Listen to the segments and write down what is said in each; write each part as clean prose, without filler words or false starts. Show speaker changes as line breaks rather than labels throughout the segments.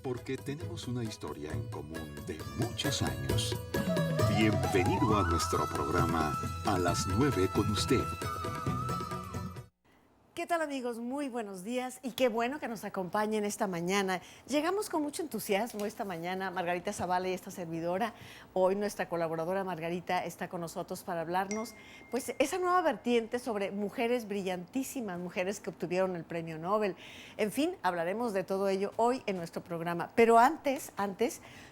porque tenemos una historia en común de muchos años. Bienvenido a nuestro programa A las 9 con usted.
¿Qué tal, amigos? Muy buenos días y qué bueno que nos acompañen esta mañana. Llegamos con mucho entusiasmo esta mañana, Margarita Zavala y esta servidora. Hoy nuestra colaboradora Margarita está con nosotros para hablarnos, pues, esa nueva vertiente sobre mujeres brillantísimas, mujeres que obtuvieron el premio Nobel. En fin, hablaremos de todo ello hoy en nuestro programa. Pero antes,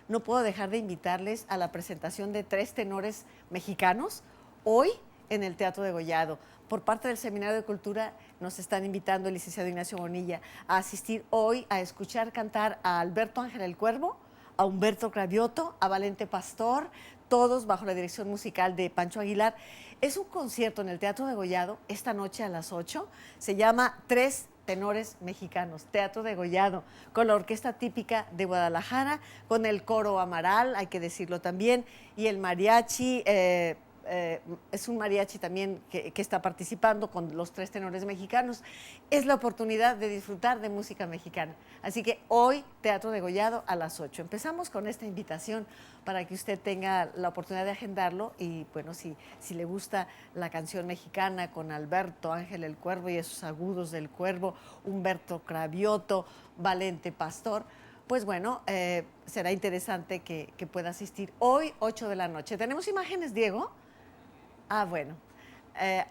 no puedo dejar de invitarles a la presentación de 3 tenores mexicanos hoy en el Teatro Degollado. Por parte del Seminario de Cultura nos están invitando el licenciado Ignacio Bonilla a asistir hoy a escuchar cantar a Alberto Ángel el Cuervo, a Humberto Cravioto, a Valente Pastor, todos bajo la dirección musical de Pancho Aguilar. Es un concierto en el Teatro Degollado esta noche a las 8. Se llama 3 tenores mexicanos, Teatro Degollado, con la orquesta típica de Guadalajara, con el coro Amaral, hay que decirlo también, y el mariachi. Es un mariachi también que está participando con los 3 tenores mexicanos. Es la oportunidad de disfrutar de música mexicana. Así que hoy, Teatro Degollado a las 8. Empezamos con esta invitación para que usted tenga la oportunidad de agendarlo y, bueno, si le gusta la canción mexicana con Alberto Ángel el Cuervo y esos agudos del cuervo, Humberto Cravioto, Valente Pastor, pues bueno, será interesante que pueda asistir hoy, 8 de la noche. ¿Tenemos imágenes, Diego? Ah, bueno.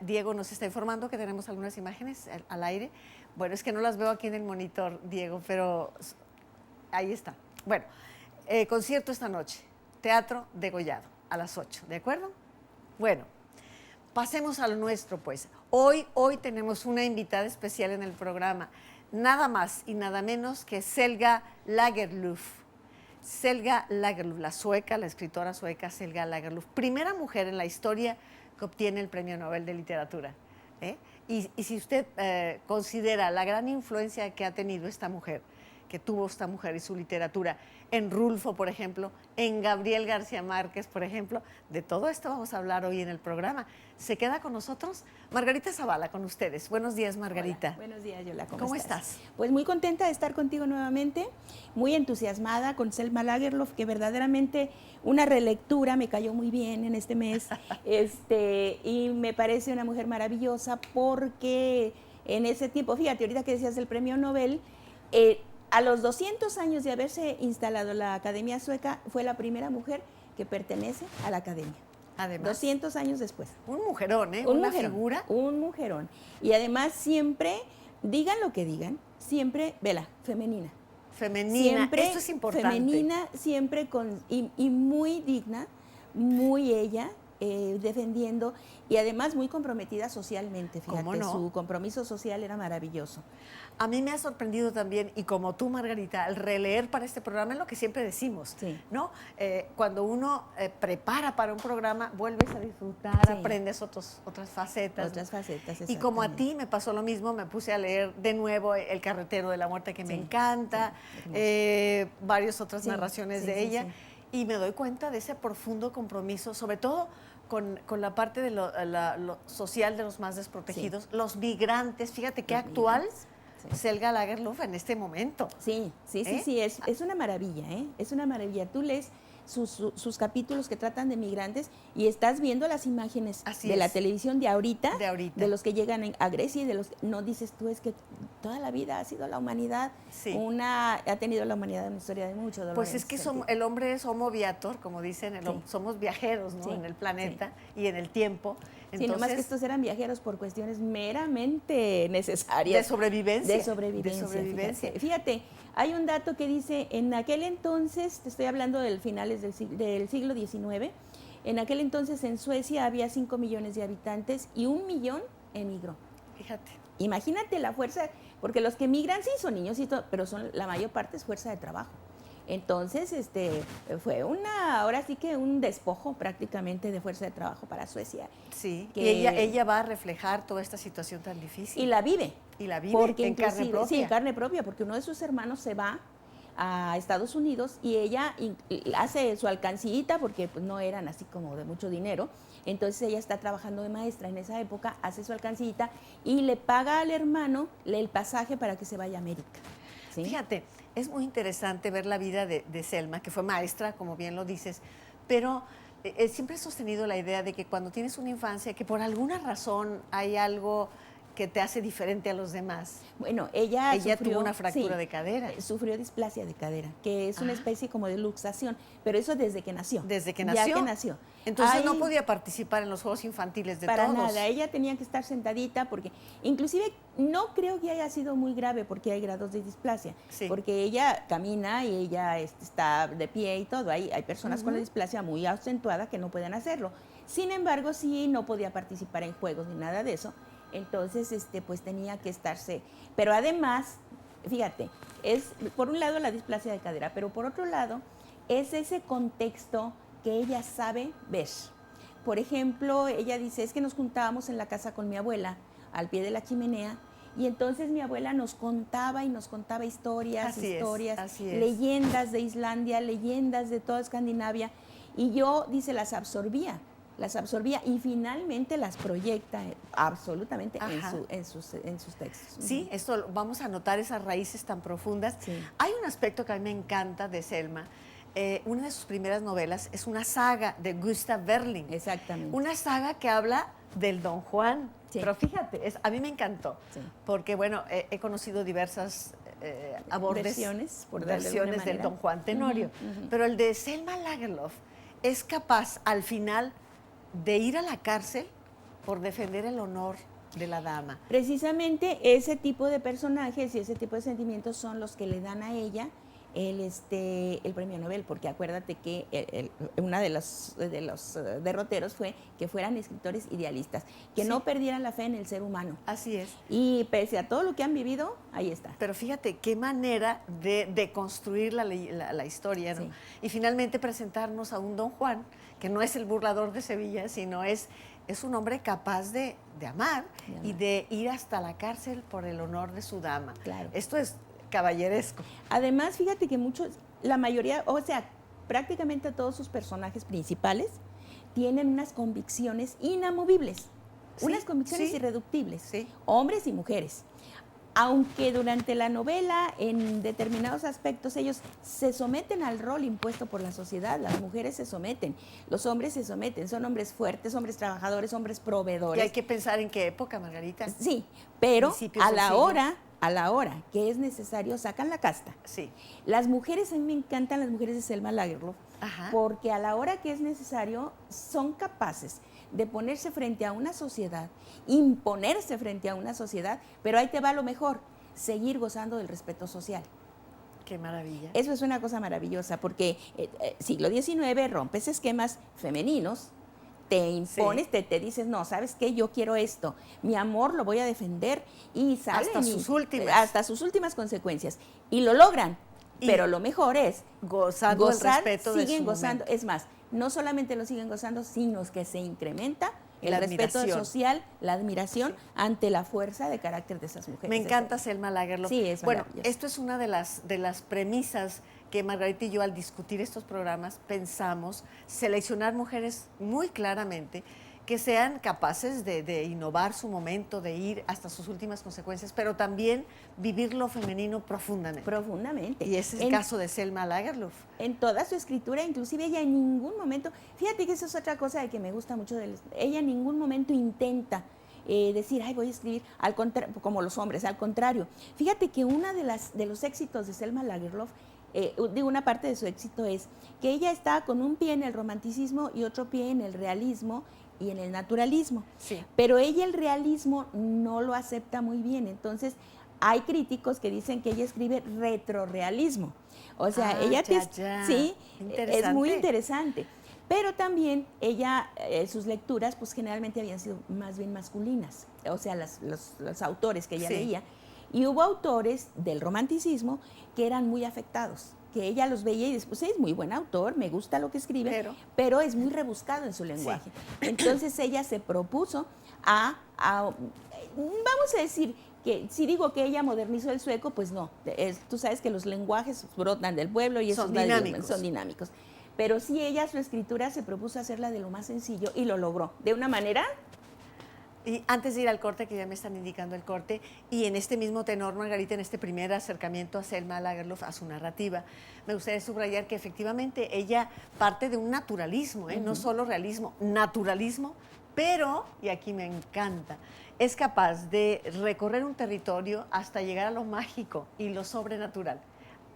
Diego nos está informando que tenemos algunas imágenes al aire. Bueno, es que no las veo aquí en el monitor, Diego, pero ahí está. Bueno, concierto esta noche, Teatro Degollado, a las 8, ¿de acuerdo? Bueno, pasemos a lo nuestro, pues. Hoy tenemos una invitada especial en el programa, nada más y nada menos que Selga Lagerlöf. Selga Lagerlöf, la sueca, la escritora sueca Selga Lagerlöf, primera mujer en la historia que obtiene el Premio Nobel de Literatura. Y si usted considera la gran influencia que ha tenido esta mujer, que tuvo esta mujer y su literatura, en Rulfo, por ejemplo, en Gabriel García Márquez, por ejemplo, de todo esto vamos a hablar hoy en el programa. ¿Se queda con nosotros? Margarita Zavala, con ustedes. Buenos días, Margarita.
Hola, buenos días, Yola.
¿Cómo estás?
Pues muy contenta de estar contigo nuevamente, muy entusiasmada con Selma Lagerlöf, que verdaderamente una relectura me cayó muy bien en este mes, y me parece una mujer maravillosa porque en ese tiempo, fíjate, ahorita que decías el premio Nobel, a los 200 años de haberse instalado la Academia Sueca, fue la primera mujer que pertenece a la Academia.
Además,
200 años después.
Un mujerón, una figura.
Un mujerón. Y además siempre, digan lo que digan, siempre, vela, femenina.
Femenina,
Siempre
esto es importante.
Femenina, siempre y muy digna, muy ella, defendiendo, y además muy comprometida socialmente, fíjate.
¿Cómo no?
Su compromiso social era maravilloso.
A mí me ha sorprendido también, y como tú, Margarita, al releer para este programa es lo que siempre decimos,
sí.
¿no? Cuando uno prepara para un programa, vuelves a disfrutar,
sí.
Aprendes otras facetas.
Otras facetas,
y como a ti me pasó lo mismo, me puse a leer de nuevo El Carretero de la Muerte, que me encanta, varias otras narraciones de ella, y me doy cuenta de ese profundo compromiso, sobre todo con la parte de lo social de los más desprotegidos, los migrantes, fíjate qué actual. Selga Lagerlöf en este momento.
Sí, es una maravilla, es una maravilla. Tú lees sus capítulos que tratan de migrantes y estás viendo las imágenes la televisión de ahorita, de los que llegan a Grecia y de los que no dices tú, es que toda la vida ha sido la humanidad, ha tenido la humanidad una historia de mucho dolor.
Pues es que el hombre es homo viator, como dicen, somos viajeros, ¿no? En el planeta y en el tiempo.
Entonces, nomás que estos eran viajeros por cuestiones meramente necesarias.
De sobrevivencia.
De sobrevivencia. Fíjate, hay un dato que dice, en aquel entonces, te estoy hablando del finales del siglo XIX, en aquel entonces en Suecia había 5 millones de habitantes y 1 millón emigró.
Fíjate.
Imagínate la fuerza, porque los que emigran sí son niños, pero la mayor parte es fuerza de trabajo. Entonces, fue ahora sí que un despojo prácticamente de fuerza de trabajo para Suecia.
Sí, y ella va a reflejar toda esta situación tan difícil.
Y la vive.
Porque en carne propia.
Sí, en carne propia, porque uno de sus hermanos se va a Estados Unidos y ella hace su alcancita, porque pues, no eran así como de mucho dinero. Entonces ella está trabajando de maestra en esa época, hace su alcancita y le paga al hermano el pasaje para que se vaya a América. ¿Sí?
Fíjate, Es muy interesante ver la vida de Selma, que fue maestra, como bien lo dices, pero siempre he sostenido la idea de que cuando tienes una infancia, que por alguna razón hay algo que te hace diferente a los demás.
Bueno, ella
tuvo una fractura de cadera.
Sufrió displasia de cadera, que es una
Ah.
especie como de luxación, pero eso desde que nació.
Desde que nació.
Ya que nació.
Entonces no podía participar en los juegos infantiles de
para
todos.
nada, ella tenía que estar sentadita porque inclusive no creo que haya sido muy grave porque hay grados de displasia,
Sí.
porque ella camina y ella está de pie y todo. Hay personas con la displasia muy acentuada que no pueden hacerlo. Sin embargo, sí no podía participar en juegos ni nada de eso. Entonces, pues tenía que estarse. Pero además, fíjate, es por un lado la displasia de cadera, pero por otro lado es ese contexto que ella sabe ver. Por ejemplo, ella dice, es que nos juntábamos en la casa con mi abuela, al pie de la chimenea, y entonces mi abuela nos contaba historias,
Así es.
leyendas de Islandia, leyendas de toda Escandinavia, y yo, dice, las absorbía y finalmente las proyecta absolutamente en sus textos.
Sí, esto vamos a notar esas raíces tan profundas.
Sí.
Hay un aspecto que a mí me encanta de Selma. Una de sus primeras novelas es una saga de Gustav Berling.
Exactamente.
Una saga que habla del Don Juan.
Sí.
Pero fíjate, a mí me encantó.
Sí.
Porque, bueno, he conocido diversas abordes,
versiones, por darle alguna
versiones del
manera.
Don Juan Tenorio.
Ujú.
Pero el de Selma Lagerlöf es capaz, al final, de ir a la cárcel por defender el honor de la dama.
Precisamente ese tipo de personajes y ese tipo de sentimientos son los que le dan a ella el premio Nobel, porque acuérdate que una de los derroteros fue que fueran escritores idealistas, que
Sí.
no perdieran la fe en el ser humano.
Así es.
Y pese a todo lo que han vivido, ahí está.
Pero fíjate qué manera de construir la historia, ¿no?
Sí.
Y finalmente presentarnos a un Don Juan, que no es el burlador de Sevilla, sino es un hombre capaz de amar y de ir hasta la cárcel por el honor de su dama.
Claro.
Esto es caballeresco.
Además, fíjate que la mayoría, o sea, prácticamente todos sus personajes principales tienen unas convicciones inamovibles,
Sí,
unas convicciones
sí.
irreductibles,
Sí.
hombres y mujeres. Aunque durante la novela, en determinados aspectos, ellos se someten al rol impuesto por la sociedad, las mujeres se someten, los hombres se someten, son hombres fuertes, hombres trabajadores, hombres
Y
proveedores.
hay que pensar en qué época, Margarita.
Sí, pero
Principios
a
del
la
siglo.
hora que es necesario, sacan la casta.
Sí.
Las mujeres, a mí me encantan las mujeres de Selma Lagerlöf,
Ajá.
porque a la hora que es necesario son capaces de ponerse frente a una sociedad, imponerse frente a una sociedad, pero ahí te va lo mejor, seguir gozando del respeto social.
Qué maravilla.
Eso es una cosa maravillosa, porque siglo XIX rompes esquemas femeninos, te impones,
Sí.
te dices, no, ¿sabes qué? Yo quiero esto, mi amor lo voy a defender y salen
Hasta sus últimas
consecuencias. Y lo logran,
Y
pero lo mejor es
Gozando el respeto de
siguen
su
gozando,
momento.
es más, no solamente lo siguen gozando, sino que se incrementa el
La
respeto
admiración.
social, la admiración
Sí.
ante la fuerza de carácter de esas mujeres.
Me encanta Selma Lagerlöf.
Sí, es
bueno,
maravilloso.
esto es una de las premisas que Margarita y yo al discutir estos programas pensamos seleccionar mujeres muy claramente que sean capaces de innovar su momento, de ir hasta sus últimas consecuencias, pero también vivir lo femenino profundamente.
Profundamente.
Y ese es el caso de Selma Lagerlöf.
En toda su escritura, inclusive ella en ningún momento, fíjate que eso es otra cosa de que me gusta mucho de ella, en ningún momento intenta decir, ay, voy a escribir, como los hombres, al contrario. Fíjate que una de los éxitos de Selma Lagerlöf, una parte de su éxito es que ella está con un pie en el romanticismo y otro pie en el realismo y en el naturalismo.
Sí.
Pero ella el realismo no lo acepta muy bien, entonces hay críticos que dicen que ella escribe retrorealismo. O sea, ella
ya.
sí, es muy
Interesante.
interesante. Pero también ella, sus lecturas, pues generalmente habían sido más bien masculinas, o sea, los autores que ella
Sí.
leía. Y hubo autores del romanticismo que eran muy afectados, que ella los veía y después es muy buen autor, me gusta lo que escribe, pero es muy rebuscado en su lenguaje. Sí. Entonces ella se propuso vamos a decir, que si digo que ella modernizó el sueco, pues no. Tú sabes que los lenguajes brotan del pueblo y
son
dinámicos. Pero sí ella, su escritura, se propuso hacerla de lo más sencillo y lo logró. De una manera
Y antes de ir al corte, que ya me están indicando el corte, y en este mismo tenor, Margarita, en este primer acercamiento a Selma Lagerlöf, a su narrativa, me gustaría subrayar que efectivamente ella parte de un naturalismo, no solo realismo, naturalismo, pero, y aquí me encanta, es capaz de recorrer un territorio hasta llegar a lo mágico y lo sobrenatural.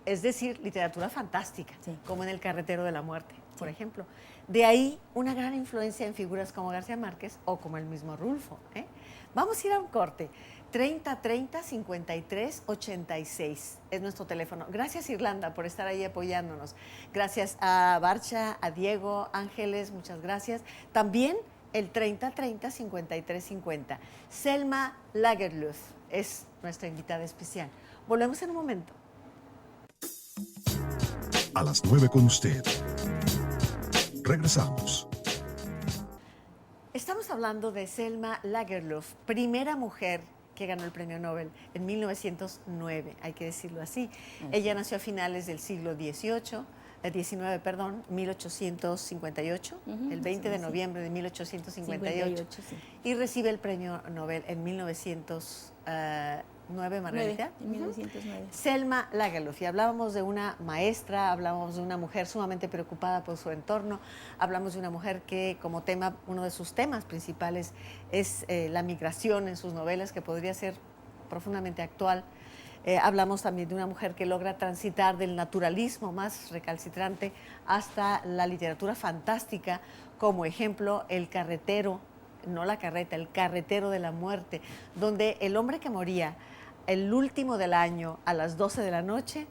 Es decir, literatura fantástica,
Sí.
como en El carretero de la muerte, por ejemplo. De ahí una gran influencia en figuras como García Márquez o como el mismo Rulfo. Vamos a ir a un corte. 3030-5386 es nuestro teléfono. Gracias, Irlanda, por estar ahí apoyándonos. Gracias a Barcha, a Diego, Ángeles, muchas gracias. También el 3030-5350. Selma Lagerlöf es nuestra invitada especial. Volvemos en un momento.
A las 9 con usted. Regresamos.
Estamos hablando de Selma Lagerlöf, primera mujer que ganó el premio Nobel en 1909, hay que decirlo así. Ella nació a finales del siglo XIX, 1858, el 20 de noviembre de 1858,
sí.
y recibe el premio Nobel en 1909, Margarita.
En 1909.
Selma Lagerlöf, y hablábamos de una maestra, hablábamos de una mujer sumamente preocupada por su entorno, hablamos de una mujer que como tema, uno de sus temas principales es la migración en sus novelas, que podría ser profundamente actual. Hablamos también de una mujer que logra transitar del naturalismo más recalcitrante hasta la literatura fantástica, como ejemplo El carretero, no la carreta, El carretero de la muerte, donde el hombre que moría el último del año a las 12 de la noche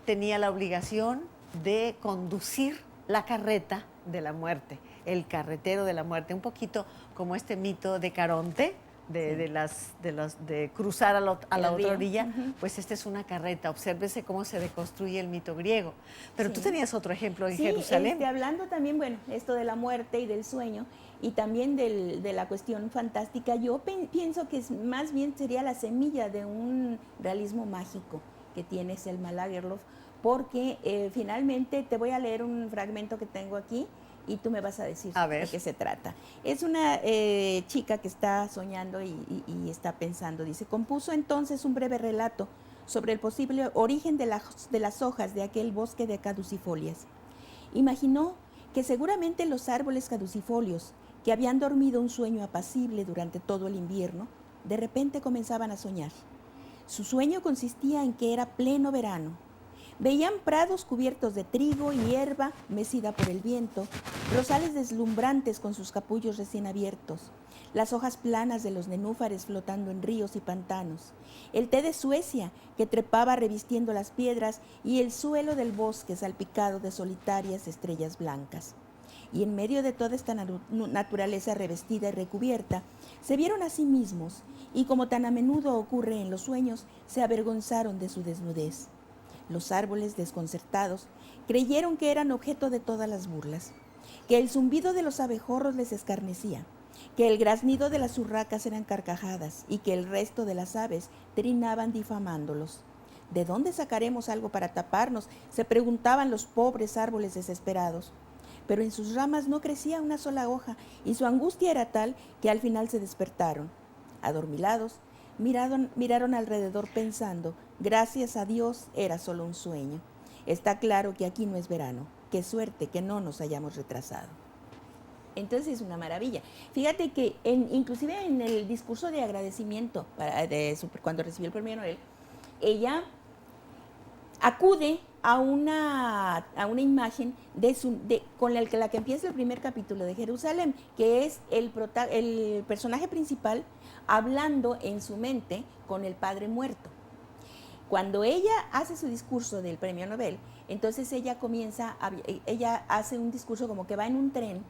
tenía la obligación de conducir la carreta de la muerte, el carretero de la muerte, un poquito como este mito de Caronte, de cruzar a la otra orilla. Pues esta es una carreta. Obsérvese cómo se deconstruye el mito griego. Pero tú tenías otro ejemplo en Jerusalén.
Hablando también, bueno, esto de la muerte y del sueño, y también de la cuestión fantástica, yo pienso que más bien sería la semilla de un realismo mágico que tiene Selma Lagerlöf, porque finalmente te voy a leer un fragmento que tengo aquí, y tú me vas a decir de qué se trata. Es una chica que está soñando y está pensando. Dice: compuso entonces un breve relato sobre el posible origen de las hojas de aquel bosque de caducifolias. Imaginó que seguramente los árboles caducifolios, que habían dormido un sueño apacible durante todo el invierno, de repente comenzaban a soñar. Su sueño consistía en que era pleno verano. Veían prados cubiertos de trigo y hierba mecida por el viento, rosales deslumbrantes con sus capullos recién abiertos, las hojas planas de los nenúfares flotando en ríos y pantanos, el té de Suecia que trepaba revistiendo las piedras y el suelo del bosque salpicado de solitarias estrellas blancas. Y en medio de toda esta naturaleza revestida y recubierta, se vieron a sí mismos y, como tan a menudo ocurre en los sueños, se avergonzaron de su desnudez. Los árboles, desconcertados, creyeron que eran objeto de todas las burlas, que el zumbido de los abejorros les escarnecía, que el graznido de las urracas eran carcajadas y que el resto de las aves trinaban difamándolos. ¿De dónde sacaremos algo para taparnos?, se preguntaban los pobres árboles desesperados. Pero en sus ramas no crecía una sola hoja, y su angustia era tal que al final se despertaron. Adormilados, miraron alrededor pensando: gracias a Dios era solo un sueño. Está claro que aquí no es verano. Qué suerte que no nos hayamos retrasado. Entonces es una maravilla. Fíjate que inclusive en el discurso de agradecimiento cuando recibió el premio Nobel, ella acude a una imagen con la que empieza el primer capítulo de Jerusalén, que es el personaje principal hablando en su mente con el padre muerto. Cuando ella hace su discurso del premio Nobel, entonces ella hace un discurso como que va en un tren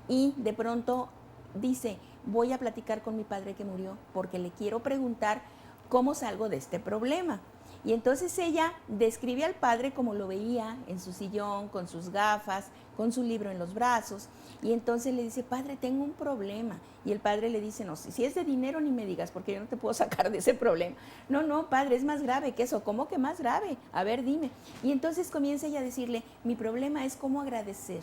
y de pronto dice: voy a platicar con mi padre que murió porque le quiero preguntar cómo salgo de este problema. Y entonces ella describe al padre como lo veía en su sillón, con sus gafas, con su libro en los brazos, y entonces le dice: padre, tengo un problema. Y el padre le dice: no, si es de dinero ni me digas, porque yo no te puedo sacar de ese problema. No, padre, es más grave que eso. ¿Cómo que más grave? A ver, dime. Y entonces comienza ella a decirle: mi problema es cómo agradecer,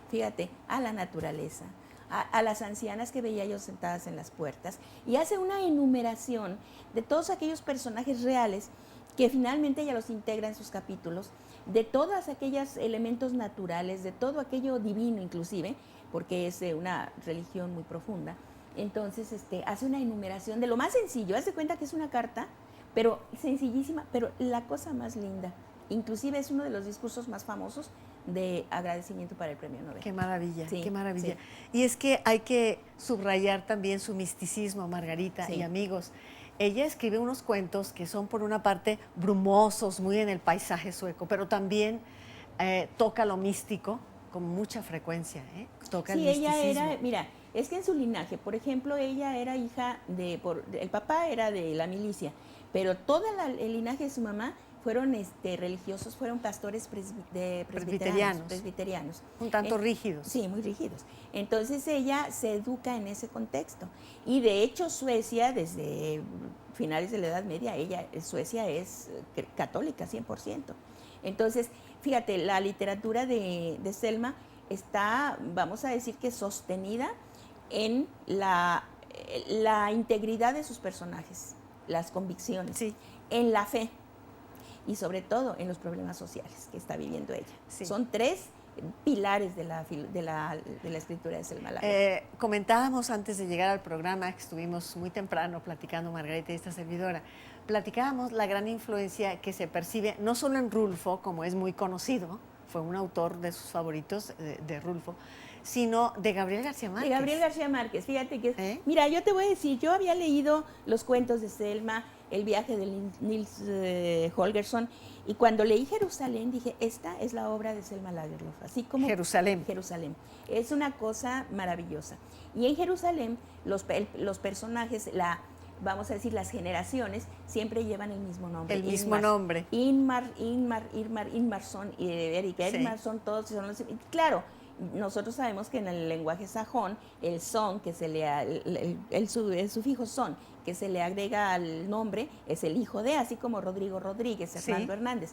fíjate, a la naturaleza, a las ancianas que veía yo sentadas en las puertas, y hace una enumeración de todos aquellos personajes reales que finalmente ella los integra en sus capítulos, de todos aquellos elementos naturales, de todo aquello divino inclusive, porque es una religión muy profunda. Entonces hace una enumeración de lo más sencillo, hace cuenta que es una carta, pero sencillísima, pero la cosa más linda. Inclusive es uno de los discursos más famosos de agradecimiento para el Premio Nobel.
Qué maravilla,
Sí,
qué maravilla.
sí.
Y es que hay que subrayar también su misticismo, Margarita
Sí.
y amigos. Ella escribe unos cuentos que son por una parte brumosos, muy en el paisaje sueco, pero también toca lo místico con mucha frecuencia, toca el
Sí,
misticismo.
ella era, mira, es que en su linaje, por ejemplo, ella era hija el papá era de la milicia, pero todo el linaje de su mamá fueron religiosos, fueron pastores presbiterianos.
Un tanto rígidos.
Sí, muy rígidos. Entonces ella se educa en ese contexto. Y de hecho Suecia, desde finales de la Edad Media, Suecia es católica, 100%. Entonces, fíjate, la literatura de Selma está, vamos a decir que sostenida en la integridad de sus personajes, las convicciones,
Sí.
en la fe y sobre todo en los problemas sociales que está viviendo ella.
Sí.
Son tres pilares de la escritura de Selma Lagerlöf.
Comentábamos antes de llegar al programa, que estuvimos muy temprano platicando, Margarita y esta servidora, platicábamos la gran influencia que se percibe, no solo en Rulfo, como es muy conocido, fue un autor de sus favoritos de Rulfo, sino de Gabriel García Márquez.
De Gabriel García Márquez, fíjate que...
¿Eh?
Mira, yo te voy a decir, yo había leído los cuentos de Selma, El viaje de Nils Holgersson, y cuando leí Jerusalén dije, esta es la obra de Selma Lagerlöf, así como...
Jerusalén.
Es una cosa maravillosa. Y en Jerusalén los personajes, vamos a decir, las generaciones, siempre llevan el mismo nombre.
El mismo nombre.
Inmarsson, Erik Edmarsson, todos son los... Claro, nosotros sabemos que en el lenguaje sajón, el son, que se le el sufijo son, que se le agrega al nombre, es el hijo de, así como Rodrigo Rodríguez, Hernando Hernández.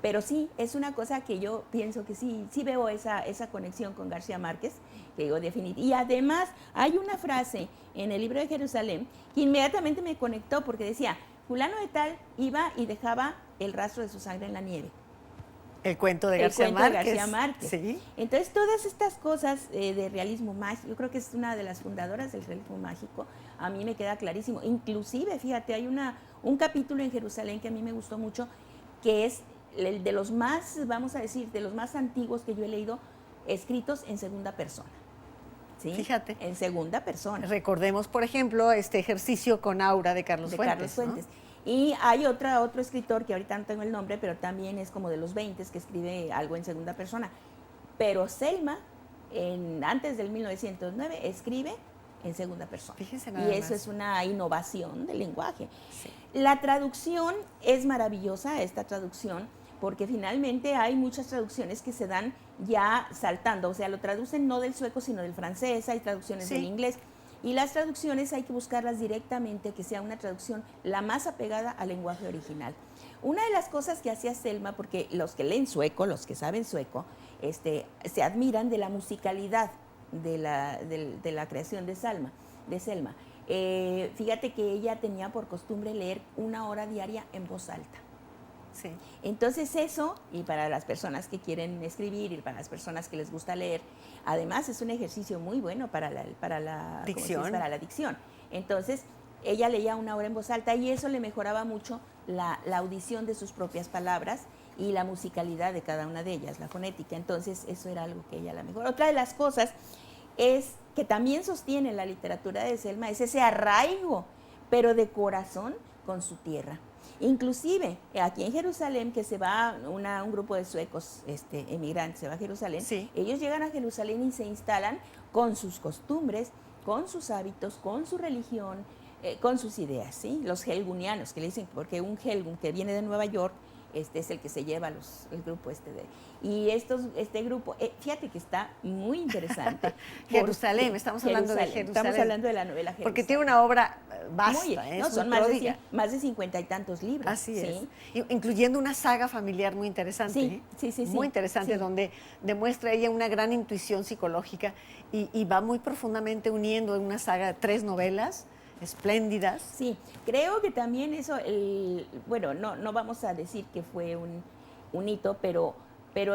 Pero sí, es una cosa que yo pienso que sí veo esa conexión con García Márquez, que digo definitivamente. Y además hay una frase en el libro de Jerusalén que inmediatamente me conectó porque decía, fulano de tal iba y dejaba el rastro de su sangre en la nieve.
El cuento de García Márquez.
Sí. Entonces, todas estas cosas de realismo mágico, yo creo que es una de las fundadoras del realismo mágico, a mí me queda clarísimo. Inclusive, fíjate, hay un capítulo en Jerusalén que a mí me gustó mucho, que es el de los más, vamos a decir, de los más antiguos que yo he leído, escritos en segunda persona. ¿Sí?
Fíjate.
En segunda persona.
Recordemos, por ejemplo, este ejercicio con Aura de Carlos Fuentes. ¿No?
Y hay otro escritor que ahorita no tengo el nombre, pero también es como de los 20 que escribe algo en segunda persona. Pero Selma, antes del 1909, escribe en segunda persona.
Fíjense nada
y eso
más.
Es una innovación del lenguaje.
Sí.
La traducción es maravillosa, esta traducción, porque finalmente hay muchas traducciones que se dan ya saltando, o sea, lo traducen no del sueco, sino del francés, hay traducciones del inglés. Y las traducciones hay que buscarlas directamente, que sea una traducción la más apegada al lenguaje original. Una de las cosas que hacía Selma, porque los que leen sueco, los que saben sueco, se admiran de la musicalidad de la creación de Selma. Fíjate que ella tenía por costumbre leer 1 hora diaria en voz alta.
Sí.
Entonces eso, y para las personas que quieren escribir y para las personas que les gusta leer, además es un ejercicio muy bueno para la dicción. Entonces ella leía 1 hora en voz alta y eso le mejoraba mucho la audición de sus propias palabras y la musicalidad de cada una de ellas, la fonética. Entonces eso era algo que ella la mejoró. Otra de las cosas es que también sostiene la literatura de Selma, es ese arraigo, pero de corazón con su tierra. Inclusive aquí en Jerusalén, que se va un grupo de suecos emigrantes, se va a Jerusalén, ellos llegan a Jerusalén y se instalan con sus costumbres, con sus hábitos, con su religión, con sus ideas, ¿sí? Los helgunianos, que le dicen, porque un helgun que viene de Nueva York es el que se lleva el grupo y este grupo, fíjate que está muy interesante.
Jerusalén, estamos hablando de Jerusalén.
Estamos hablando de la novela Jerusalén.
Porque tiene una obra vasta,
no, son más de 50 y tantos libros.
Así es. Incluyendo una saga familiar muy interesante.
Sí.
Muy interesante, donde demuestra ella una gran intuición psicológica y va muy profundamente uniendo en una saga de 3 novelas espléndidas.
Sí, creo que también eso, bueno, no vamos a decir que fue un hito, pero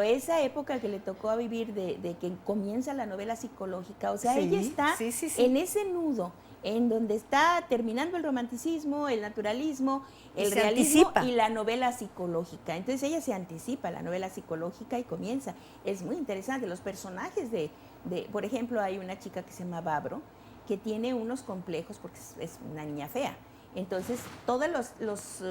esa época que le tocó a vivir de que comienza la novela psicológica, o sea, ella está en ese nudo, en donde está terminando el romanticismo, el naturalismo, el realismo y la novela psicológica. Entonces ella se anticipa a la novela psicológica y comienza. Es muy interesante. Los personajes por ejemplo, hay una chica que se llama Babro, que tiene unos complejos porque es una niña fea. Entonces, todas las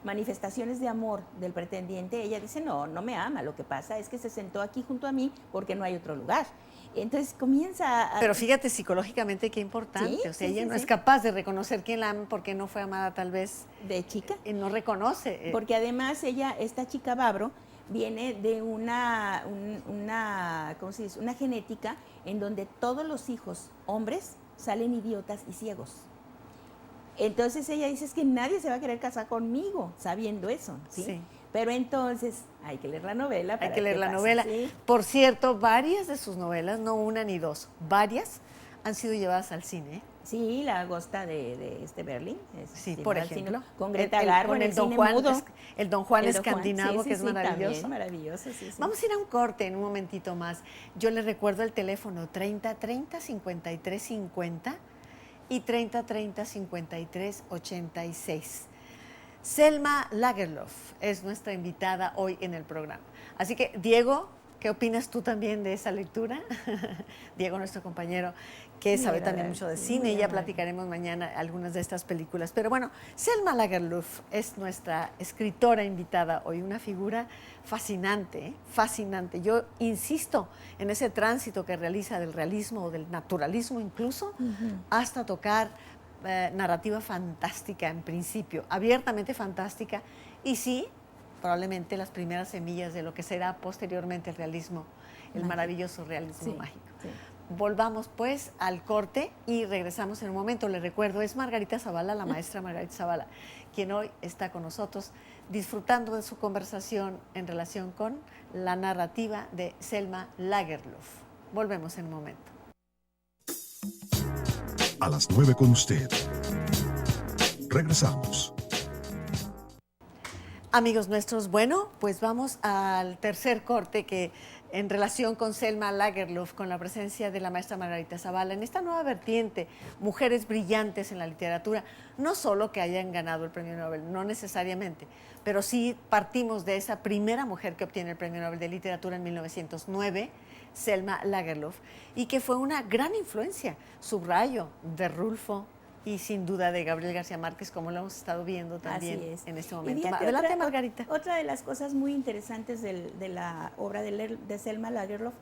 manifestaciones de amor del pretendiente, ella dice, no me ama, lo que pasa es que se sentó aquí junto a mí porque no hay otro lugar. Entonces comienza a...
Pero fíjate psicológicamente qué importante, ella no es capaz de reconocer quién la ama porque no fue amada tal vez...
De chica.
No reconoce.
Porque además esta chica Babro, viene de una ¿cómo se dice? Una genética en donde todos los hijos hombres salen idiotas y ciegos. Entonces ella dice, es que nadie se va a querer casar conmigo, sabiendo eso, ¿sí? Pero entonces hay que leer la novela.
Hay que leer la novela. ¿Sí? Por cierto, varias de sus novelas, no una ni dos, varias han sido llevadas al cine.
Sí, La Agosta de Berlín.
Sí, por ejemplo.
Con Greta Garbo,
con el Don Juan, el Don Juan escandinavo, que es maravilloso.
También, maravilloso, sí.
Vamos a ir a un corte en un momentito más. Yo le recuerdo el teléfono 3030-5350 y 3030-5386. Selma Lagerlöf es nuestra invitada hoy en el programa. Así que, Diego, ¿qué opinas tú también de esa lectura? Diego, nuestro compañero, que sabe también mucho de cine, y ya platicaremos mañana algunas de estas películas. Pero bueno, Selma Lagerlöf es nuestra escritora invitada hoy, una figura fascinante, fascinante. Yo insisto en ese tránsito que realiza del realismo o del naturalismo incluso, hasta tocar narrativa fantástica en principio, abiertamente fantástica, y sí, probablemente las primeras semillas de lo que será posteriormente el realismo, el maravilloso realismo mágico. Sí. Volvamos pues al corte y regresamos en un momento. Les recuerdo, es Margarita Zavala, la maestra Margarita Zavala, quien hoy está con nosotros disfrutando de su conversación en relación con la narrativa de Selma Lagerlöf. Volvemos en un momento.
A las 9 con usted. Regresamos.
Amigos nuestros, bueno, pues vamos al tercer corte que en relación con Selma Lagerlöf, con la presencia de la maestra Margarita Zavala, en esta nueva vertiente, mujeres brillantes en la literatura, no solo que hayan ganado el premio Nobel, no necesariamente, pero sí partimos de esa primera mujer que obtiene el premio Nobel de Literatura en 1909, Selma Lagerlöf, y que fue una gran influencia, subrayo, de Rulfo y sin duda de Gabriel García Márquez, como lo hemos estado viendo también en este momento.
Fíjate,
adelante, Margarita.
Otra de las cosas muy interesantes de la obra de Selma Lagerlöf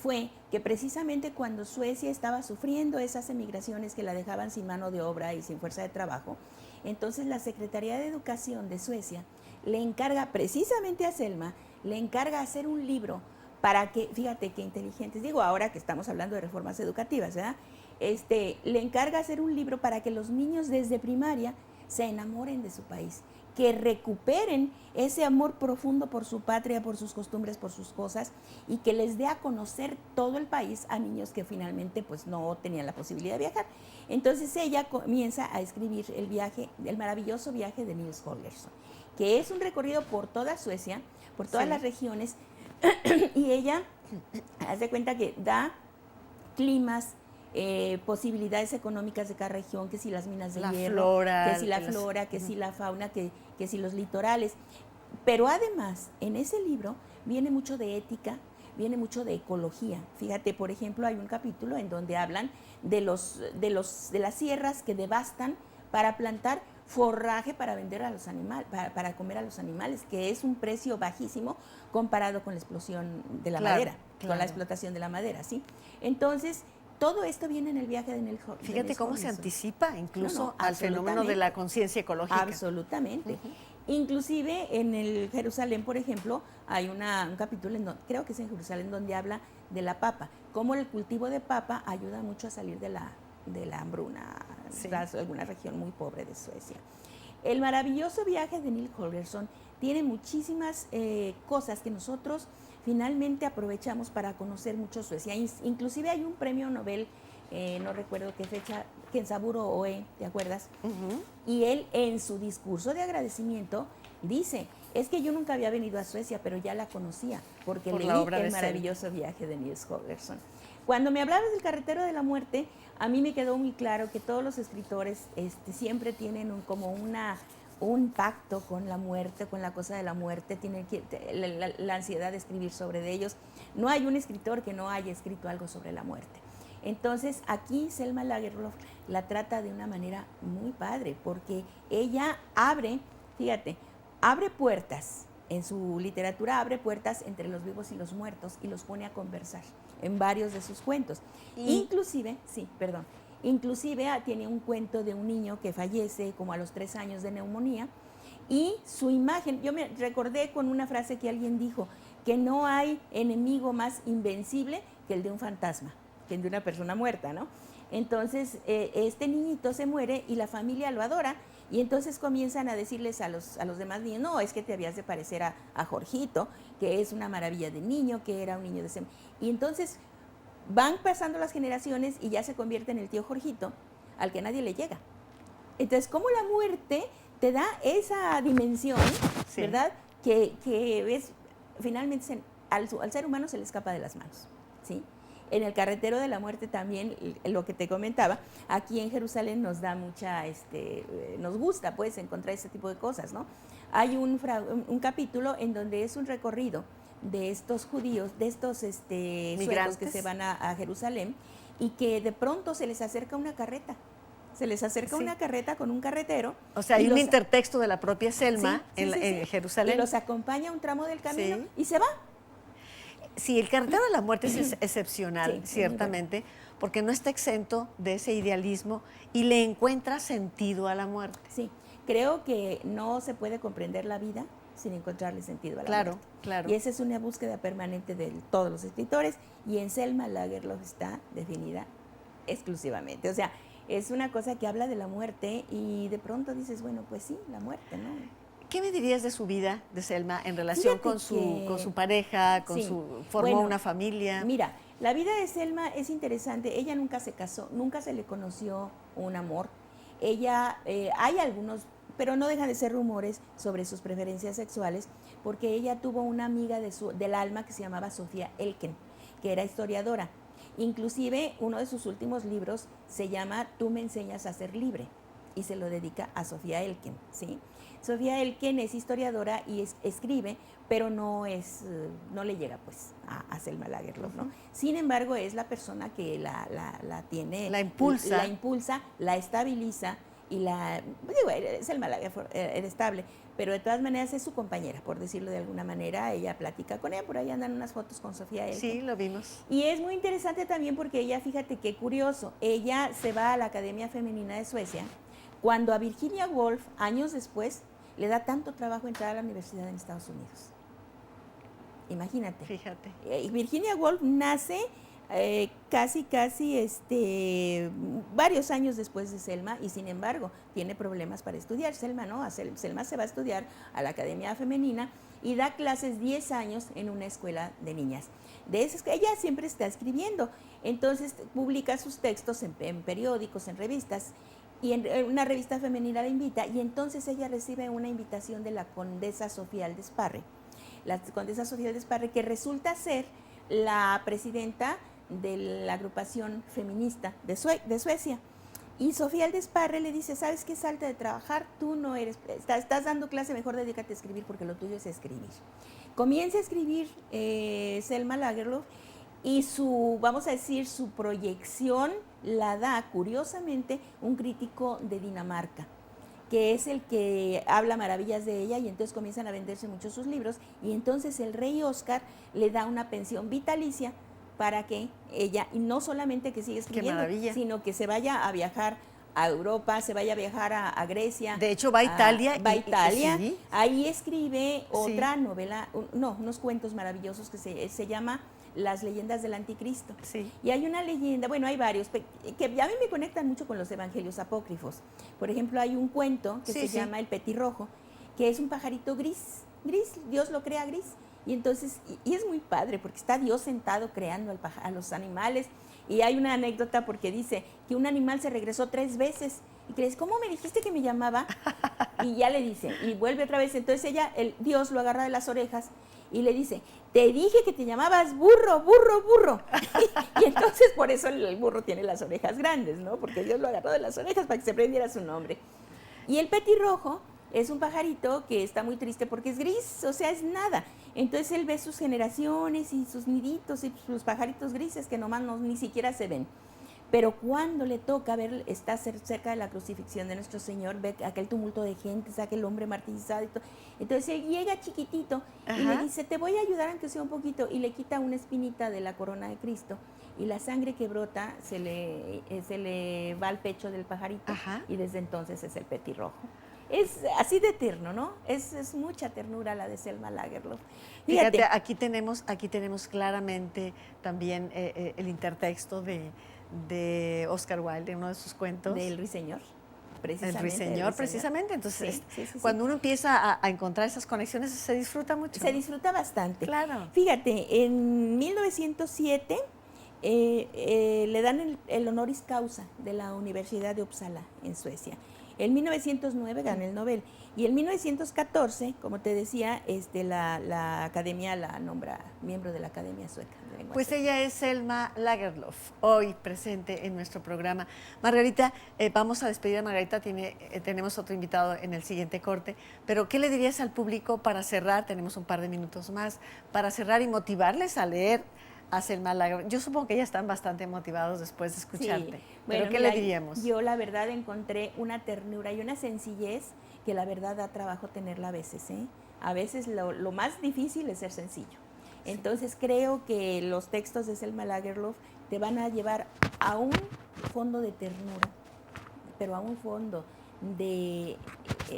fue que precisamente cuando Suecia estaba sufriendo esas emigraciones que la dejaban sin mano de obra y sin fuerza de trabajo, entonces la Secretaría de Educación de Suecia le encarga precisamente a Selma, le encarga hacer un libro para que, fíjate qué inteligentes, digo ahora que estamos hablando de reformas educativas, ¿verdad? Le encarga hacer un libro para que los niños desde primaria se enamoren de su país, que recuperen ese amor profundo por su patria, por sus costumbres, por sus cosas, y que les dé a conocer todo el país a niños que finalmente pues no tenían la posibilidad de viajar. Entonces ella comienza a escribir el maravilloso viaje de Nils Holgersson, que es un recorrido por toda Suecia, por todas las regiones, y ella hace cuenta que da climas, posibilidades económicas de cada región, que si las minas de hierro, que si la flora, que si la fauna, que si los litorales. Pero además, en ese libro viene mucho de ética, viene mucho de ecología. Fíjate, por ejemplo, hay un capítulo en donde hablan de las sierras que devastan para plantar forraje para vender a los animales, para comer a los animales, que es un precio bajísimo comparado con la explosión de la madera, con la explotación de la madera, ¿sí? Entonces, todo esto viene en el viaje de Nils Holgersson.
Fíjate cómo se anticipa incluso al fenómeno de la conciencia ecológica.
Absolutamente. Inclusive en el Jerusalén, por ejemplo, hay un capítulo, creo que es en Jerusalén, donde habla de la papa, cómo el cultivo de papa ayuda mucho a salir de la hambruna,
Sí.
alguna región muy pobre de Suecia. El maravilloso viaje de Neil Holgersson tiene muchísimas cosas que nosotros finalmente aprovechamos para conocer mucho Suecia. Inclusive hay un premio Nobel, no recuerdo qué fecha, Kenzaburo Oe, ¿te acuerdas? Y él en su discurso de agradecimiento dice, es que yo nunca había venido a Suecia, pero ya la conocía, porque
Por
leí
la obra de
el maravilloso viaje de Nils Holgersson. Cuando me hablabas del Carretero de la Muerte, a mí me quedó muy claro que todos los escritores siempre tienen un pacto con la muerte, con la cosa de la muerte, tienen la ansiedad de escribir sobre ellos. No hay un escritor que no haya escrito algo sobre la muerte. Entonces, aquí Selma Lagerlöf la trata de una manera muy padre, porque ella abre puertas, en su literatura abre puertas entre los vivos y los muertos y los pone a conversar en varios de sus cuentos. Inclusive tiene un cuento de un niño que fallece como a los 3 años de neumonía, y su imagen, yo me recordé con una frase que alguien dijo, que no hay enemigo más invencible que el de un fantasma, que el de una persona muerta, ¿no? Entonces, este niñito se muere y la familia lo adora, y entonces comienzan a decirles a los demás niños, no, es que te habías de parecer a Jorgito, que es una maravilla de niño, que era un niño de ese... Y entonces van pasando las generaciones y ya se convierte en el tío Jorgito, al que nadie le llega. Entonces, ¿cómo la muerte te da esa dimensión, sí, ¿verdad? Que es, finalmente al ser humano se le escapa de las manos, ¿sí? En el Carretero de la Muerte también, lo que te comentaba, aquí en Jerusalén nos da nos gusta pues encontrar ese tipo de cosas, ¿no? Hay un capítulo en donde es un recorrido de estos judíos, de estos suecos que se van a Jerusalén, y que de pronto se les acerca una carreta. Se les acerca una carreta con un carretero.
O sea, hay un intertexto de la propia Selma en Jerusalén.
Y los acompaña un tramo del camino y se va.
Sí, el Carretero de la Muerte es excepcional, ciertamente, bueno, porque no está exento de ese idealismo y le encuentra sentido a la muerte.
Sí, creo que no se puede comprender la vida sin encontrarle sentido a la muerte.
Claro.
Y esa es una búsqueda permanente de todos los escritores, y en Selma Lagerlöf está definida exclusivamente. O sea, es una cosa que habla de la muerte y de pronto dices, bueno, pues sí, la muerte, ¿no?
¿Qué me dirías de su vida, de Selma, en relación con su pareja, formó una familia?
Mira, la vida de Selma es interesante. Ella nunca se casó, nunca se le conoció un amor. Ella, hay algunos, pero no dejan de ser rumores sobre sus preferencias sexuales, porque ella tuvo una amiga del alma que se llamaba Sofía Elken, que era historiadora. Inclusive, uno de sus últimos libros se llama Tú me enseñas a ser libre, y se lo dedica a Sofía Elken, ¿sí? Sofía Elken es historiadora y escribe, pero no le llega pues a Selma Lagerlöf, ¿no? Sin embargo, es la persona que la tiene,
la impulsa,
la estabiliza, y Selma Lagerlöf era estable, pero de todas maneras es su compañera, por decirlo de alguna manera. Ella platica con ella, por ahí andan unas fotos con Sofía Elken.
Sí, lo vimos.
Y es muy interesante también porque ella, fíjate qué curioso, ella se va a la Academia Femenina de Suecia, cuando a Virginia Woolf, años después, le da tanto trabajo entrar a la universidad en Estados Unidos. Imagínate.
Fíjate.
Virginia Woolf nace casi varios años después de Selma, y sin embargo tiene problemas para estudiar. Selma no, Selma se va a estudiar a la Academia Femenina y da clases 10 años en una escuela de niñas. Ella siempre está escribiendo, entonces publica sus textos en periódicos, en revistas, y en una revista femenina la invita, y entonces ella recibe una invitación de la condesa Sofía Aldesparre. La condesa Sofía Aldesparre, que resulta ser la presidenta de la agrupación feminista de Suecia. Y Sofía Aldesparre le dice, ¿sabes qué? Salte de trabajar, tú no eres, estás dando clase, mejor dedícate a escribir, porque lo tuyo es escribir. Comienza a escribir Selma Lagerlöf, y su proyección la da, curiosamente, un crítico de Dinamarca, que es el que habla maravillas de ella, y entonces comienzan a venderse muchos sus libros, y entonces el rey Oscar le da una pensión vitalicia para que ella, y no solamente que siga escribiendo, sino que se vaya a viajar a Europa, se vaya a viajar a Grecia.
De hecho, va a Italia.
Va a Italia.
Sí.
Ahí escribe otra novela, unos cuentos maravillosos que se llama Las leyendas del anticristo.
Sí.
Y hay una leyenda, bueno, hay varios, que a mí me conectan mucho con los evangelios apócrifos. Por ejemplo, hay un cuento que se llama El petirrojo, que es un pajarito gris, Dios lo crea gris. Y entonces, y es muy padre, porque está Dios sentado creando a los animales. Y hay una anécdota porque dice que un animal se regresó 3 veces. Y que le dice, ¿cómo me dijiste que me llamaba? Y ya le dice, y vuelve otra vez. Entonces Dios lo agarra de las orejas y le dice, te dije que te llamabas burro, burro, burro. Y entonces por eso el burro tiene las orejas grandes, ¿no? Porque Dios lo agarró de las orejas para que se aprendiera su nombre. Y el petirrojo es un pajarito que está muy triste porque es gris, o sea, es nada. Entonces él ve sus generaciones y sus niditos y sus pajaritos grises que nomás ni siquiera se ven. Pero cuando le toca ver, está cerca de la crucifixión de nuestro Señor, ve aquel tumulto de gente, aquel hombre martirizado y todo. Entonces él llega chiquitito y le dice, te voy a ayudar aunque sea un poquito, y le quita una espinita de la corona de Cristo. Y la sangre que brota se le va al pecho del pajarito. Y desde entonces es el petirrojo. Es así de tierno, ¿no? Es mucha ternura la de Selma Lagerlöf.
Fíjate, aquí tenemos claramente también el intertexto de Oscar Wilde, en uno de sus cuentos.
Del Ruiseñor, precisamente.
El Ruiseñor, precisamente. Entonces,
sí.
cuando uno empieza a encontrar esas conexiones, se disfruta mucho.
Se disfruta bastante.
Claro.
Fíjate, en 1907 le dan el honoris causa de la Universidad de Uppsala, en Suecia. En 1909 gana el Nobel. Y en 1914, como te decía, la academia la nombra miembro de la Academia Sueca de Lengua
Pues
Sueca.
ella es Selma Lagerlöf, hoy presente en nuestro programa. Margarita, vamos a despedir a Margarita, tenemos otro invitado en el siguiente corte, pero ¿qué le dirías al público para cerrar? Tenemos un par de minutos más para cerrar y motivarles a leer a Selma Lagerlöf. Yo supongo que ya están bastante motivados después de escucharte.
Sí.
¿Pero
Bueno,
qué
mira,
le diríamos?
Yo la verdad encontré una ternura y una sencillez que la verdad da trabajo tenerla a veces. A veces lo más difícil es ser sencillo. Entonces creo que los textos de Selma Lagerlöf te van a llevar a un fondo de ternura, pero a un fondo de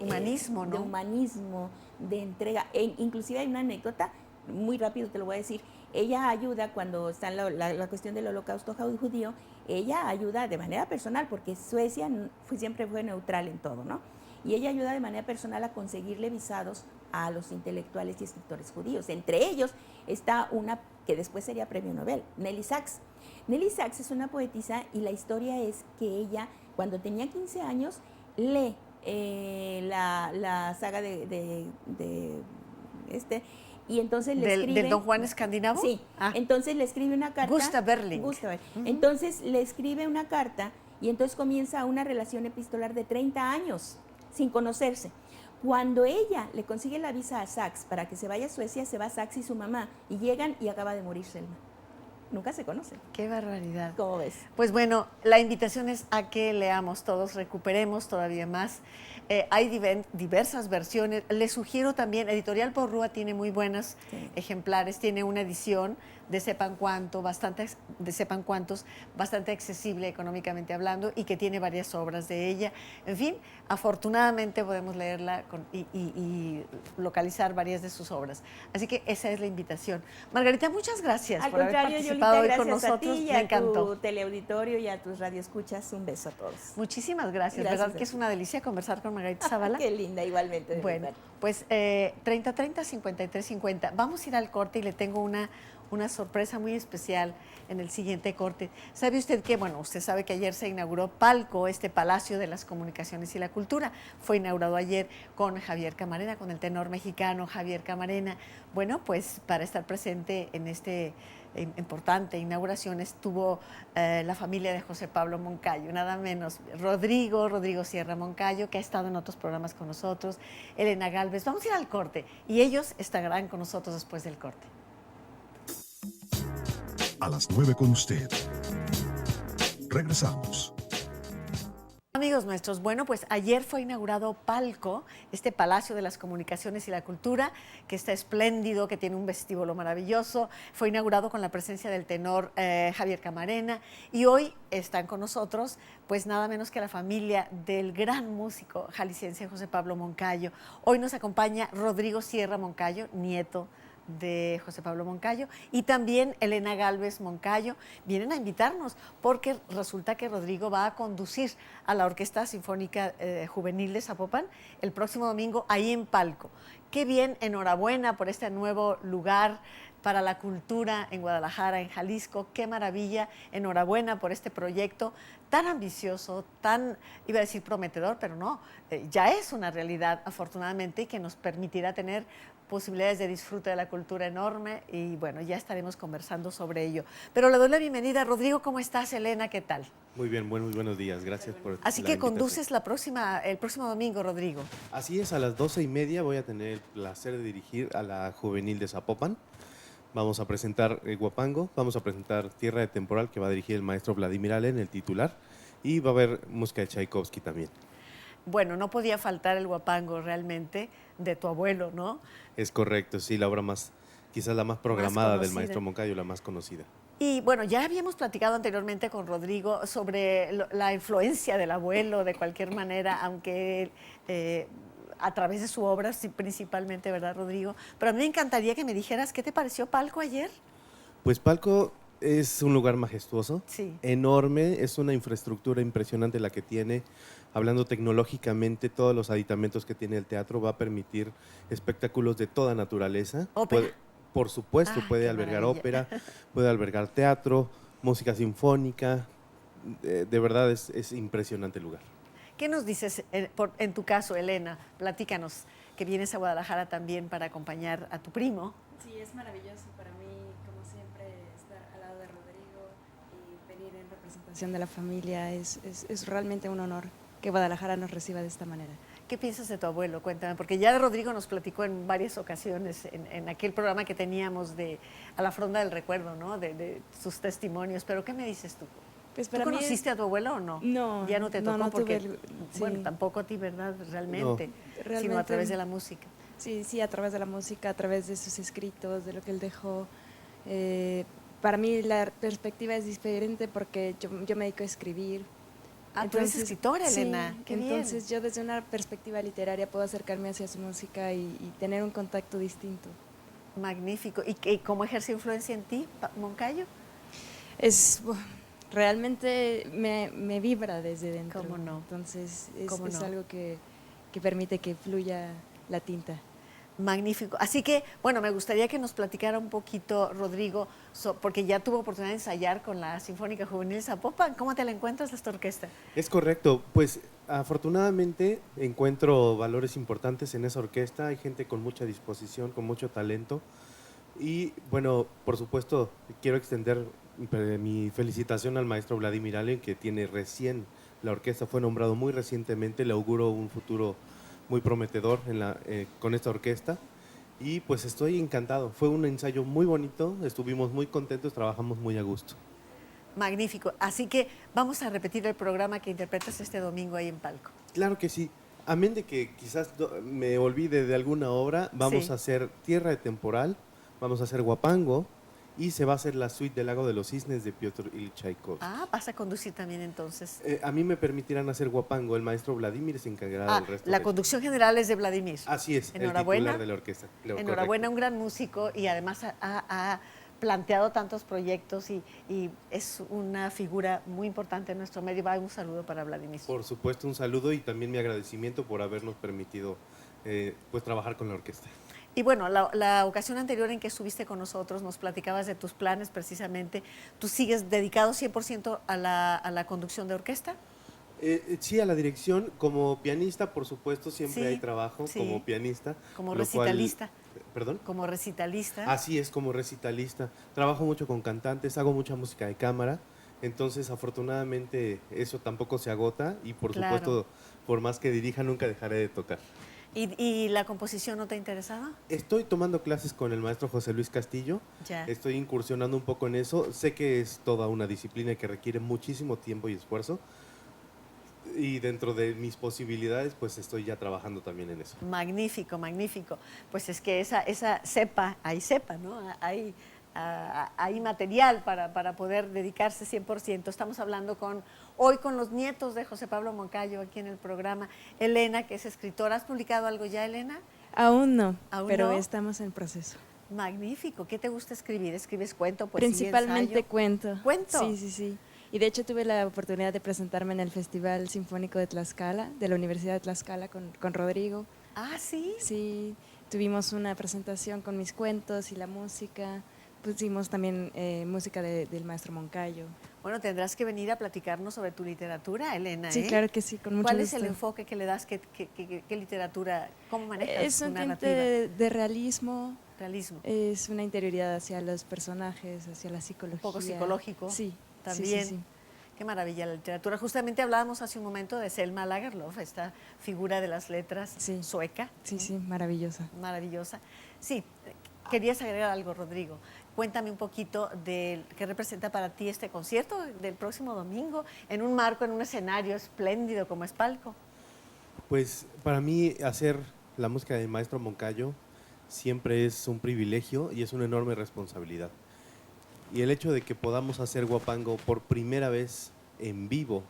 humanismo, ¿no?
De humanismo, de entrega. Inclusive hay una anécdota, muy rápido te lo voy a decir. Ella ayuda cuando está la cuestión del holocausto judío, ella ayuda de manera personal, porque Suecia siempre fue neutral en todo, ¿no? Y ella ayuda de manera personal a conseguirle visados a los intelectuales y escritores judíos. Entre ellos está una que después sería premio Nobel, Nelly Sachs. Nelly Sachs es una poetisa y la historia es que ella, cuando tenía 15 años, lee la saga y entonces le escribe...
¿Del Don Juan Escandinavo?
Sí, entonces le escribe una carta...
Gustav Berling.
Entonces le escribe una carta y entonces comienza una relación epistolar de 30 años, sin conocerse. Cuando ella le consigue la visa a Sachs para que se vaya a Suecia, se va Sachs y su mamá, y llegan y acaba de morir Selma. Nunca se conocen.
¡Qué barbaridad!
¿Cómo ves?
Pues bueno, la invitación es a que leamos todos, recuperemos todavía más. Hay diversas versiones. Les sugiero también, Editorial Porrúa tiene muy buenos ejemplares, tiene una edición de Sepan Cuántos, bastante accesible económicamente hablando y que tiene varias obras de ella. En fin, afortunadamente podemos leerla y localizar varias de sus obras. Así que esa es la invitación. Margarita, muchas gracias por haber participado hoy con nosotros.
Me encantó. A tu teleauditorio y a tus radioescuchas, un beso a todos.
Muchísimas gracias. ¿Verdad que es una delicia conversar con Margarita Zavala?
Qué linda, igualmente.
Bueno, pues 3030-5350. Vamos a ir al corte y le tengo una sorpresa muy especial en el siguiente corte. ¿Sabe usted que, bueno, usted sabe que ayer se inauguró Palco, este Palacio de las Comunicaciones y la Cultura? Fue inaugurado ayer con Javier Camarena, con el tenor mexicano Javier Camarena. Bueno, pues para estar presente en este importante inauguración estuvo la familia de José Pablo Moncayo, nada menos Rodrigo Sierra Moncayo, que ha estado en otros programas con nosotros, Elena Galvez. Vamos a ir al corte y ellos estarán con nosotros después del corte.
A las 9 con usted. Regresamos.
Amigos, queridos nuestros, bueno, pues ayer fue inaugurado Palco, este Palacio de las Comunicaciones y la Cultura, que está espléndido, que tiene un vestíbulo maravilloso. Fue inaugurado con la presencia del tenor Javier Camarena, y hoy están con nosotros pues nada menos que la familia del gran músico jalisciense José Pablo Moncayo. Hoy nos acompaña Rodrigo Sierra Moncayo, nieto de José Pablo Moncayo, y también Elena Gálvez Moncayo. Vienen a invitarnos porque resulta que Rodrigo va a conducir a la Orquesta Sinfónica Juvenil de Zapopan el próximo domingo ahí en Palco. Qué bien, enhorabuena por este nuevo lugar para la cultura en Guadalajara, en Jalisco. Qué maravilla, enhorabuena por este proyecto tan ambicioso, tan, iba a decir prometedor, pero no, ya es una realidad afortunadamente, y que nos permitirá tener posibilidades de disfrute de la cultura enorme, y bueno, ya estaremos conversando sobre ello. Pero le doy la bienvenida. Rodrigo, ¿cómo estás? Elena, ¿qué tal?
Muy bien, muy buenos días, gracias por
Así
la
que
invitación.
conduces el próximo domingo, Rodrigo.
Así es, a las 12:30 voy a tener el placer de dirigir a la Juvenil de Zapopan. Vamos a presentar Huapango, vamos a presentar Tierra de Temporal, que va a dirigir el maestro Vladimir Allen, el titular, y va a haber música de Tchaikovsky también.
Bueno, no podía faltar el Huapango realmente de tu abuelo, ¿no?
Es correcto, sí, la obra más, quizás la más programada del
conocida.
maestro Moncayo, la más conocida.
Y bueno, ya habíamos platicado anteriormente con Rodrigo sobre la influencia del abuelo, de cualquier manera, aunque a través de su obra sí, principalmente, ¿verdad, Rodrigo? Pero a mí me encantaría que me dijeras, ¿qué te pareció Palco ayer?
Pues Palco es un lugar majestuoso,
Sí.
enorme, es una infraestructura impresionante la que tiene. Hablando tecnológicamente, todos los aditamentos que tiene el teatro va a permitir espectáculos de toda naturaleza.
¿Ópera?
Por supuesto,
Ah,
puede
qué
albergar
maravilla.
ópera, puede albergar teatro, música sinfónica. De verdad es impresionante el lugar.
¿Qué nos dices en tu caso, Elena? Platícanos, que vienes a Guadalajara también para acompañar a tu primo.
Sí, es maravilloso para mí, como siempre, estar al lado de Rodrigo y venir en representación de la familia. Es realmente un honor que Guadalajara nos reciba de esta manera.
¿Qué piensas de tu abuelo? Cuéntame, porque ya Rodrigo nos platicó en varias ocasiones en aquel programa que teníamos de A la Fronda del Recuerdo, ¿no? De sus testimonios. Pero ¿qué me dices tú?
Pues
¿Tú
para mí
conociste a tu abuelo o no?
No,
Ya no te tocó
no
porque,
tuve
bueno,
sí.
tampoco a ti, ¿verdad? Realmente, sino a
Realmente-
través de la música.
Sí, a través de la música, a través de sus escritos, de lo que él dejó. Para mí la perspectiva es diferente porque yo me dedico a escribir.
Ah, tú eres escritora,
sí,
Elena. Qué bien.
entonces yo desde una perspectiva literaria puedo acercarme hacia su música y tener un contacto distinto.
Magnífico. ¿Y cómo ejerce influencia en ti, Moncayo?
Realmente me vibra desde dentro.
¿Cómo no?
Entonces
¿Cómo
es
no?
algo que permite que fluya la tinta.
Magnífico. Así que, bueno, me gustaría que nos platicara un poquito, Rodrigo, porque ya tuvo oportunidad de ensayar con la Sinfónica Juvenil Zapopan. ¿Cómo te la encuentras esta orquesta?
Es correcto, pues afortunadamente encuentro valores importantes en esa orquesta, hay gente con mucha disposición, con mucho talento, y bueno, por supuesto quiero extender mi felicitación al maestro Vladimir Allen, que tiene recién, la orquesta fue nombrado muy recientemente, le auguro un futuro muy prometedor con esta orquesta, y pues estoy encantado, fue un ensayo muy bonito, estuvimos muy contentos, trabajamos muy a gusto.
Magnífico. Así que vamos a repetir el programa que interpretas este domingo ahí en Palco.
Claro que sí. Amén de que quizás me olvide de alguna obra, vamos
Sí.
a hacer Tierra de Temporal, vamos a hacer Huapango, y se va a hacer la suite del Lago de los Cisnes de Piotr Ilich Tchaikovsky.
Ah, vas a conducir también entonces.
A mí me permitirán hacer Huapango, el maestro Vladimir se encargará del resto.
La conducción general es de Vladimir.
Así es, el
Enhorabuena.
titular de la orquesta.
Enhorabuena,
Correcto.
un gran músico, y además ha planteado tantos proyectos y es una figura muy importante en nuestro medio. Va, un saludo para Vladimir.
Por supuesto, un saludo y también mi agradecimiento por habernos permitido pues trabajar con la orquesta.
Y bueno, la ocasión anterior en que estuviste con nosotros nos platicabas de tus planes precisamente. ¿Tú sigues dedicado 100% a la conducción de orquesta?
Sí, a la dirección, como pianista, por supuesto, siempre
Sí,
hay trabajo
sí.
como pianista.
Como
lo cual-
recitalista.
¿Perdón?
Como recitalista.
Así es, como recitalista. Trabajo mucho con cantantes, hago mucha música de cámara, entonces afortunadamente eso tampoco se agota y por
Claro.
supuesto, por más que dirija, nunca dejaré de tocar.
¿Y la composición no te interesaba?
Estoy tomando clases con el maestro José Luis Castillo,
Ya.
estoy incursionando un poco en eso, sé que es toda una disciplina que requiere muchísimo tiempo y esfuerzo. Y dentro de mis posibilidades, pues estoy ya trabajando también en eso.
Magnífico, magnífico. Pues es que esa cepa, hay cepa, ¿no? Hay material para poder dedicarse 100%. Estamos hablando hoy con los nietos de José Pablo Moncayo aquí en el programa. Elena, que es escritora. ¿Has publicado algo ya, Elena?
Aún no,
¿Aún
pero
no?
estamos en proceso.
Magnífico. ¿Qué te gusta escribir? ¿Escribes cuento, poesía,
Principalmente
ensayo?
cuento.
¿Cuento?
Sí, sí, sí. Y de hecho tuve la oportunidad de presentarme en el Festival Sinfónico de Tlaxcala, de la Universidad de Tlaxcala, con Rodrigo.
Ah, ¿sí?
Sí, tuvimos una presentación con mis cuentos y la música. Pusimos también música del maestro Moncayo.
Bueno, tendrás que venir a platicarnos sobre tu literatura, Elena.
Sí, claro que sí, con mucho
¿Cuál
gusto.
es el enfoque que le das? ¿Qué literatura? ¿Cómo manejas
Es
tu
un tinte
narrativa?
de realismo,
Realismo.
es una interioridad hacia los personajes, hacia la psicología.
Un poco psicológico.
Sí,
También.
sí, sí, sí.
Qué maravilla la literatura. Justamente hablábamos hace un momento de Selma Lagerlöf, esta figura de las letras
Sí.
sueca.
Sí, sí, maravillosa.
Maravillosa. Sí, querías agregar algo, Rodrigo. Cuéntame un poquito de qué representa para ti este concierto del próximo domingo, en un marco, en un escenario espléndido como es Palco.
Pues para mí hacer la música del maestro Moncayo siempre es un privilegio y es una enorme responsabilidad. Y el hecho de que podamos hacer Huapango por primera vez en vivo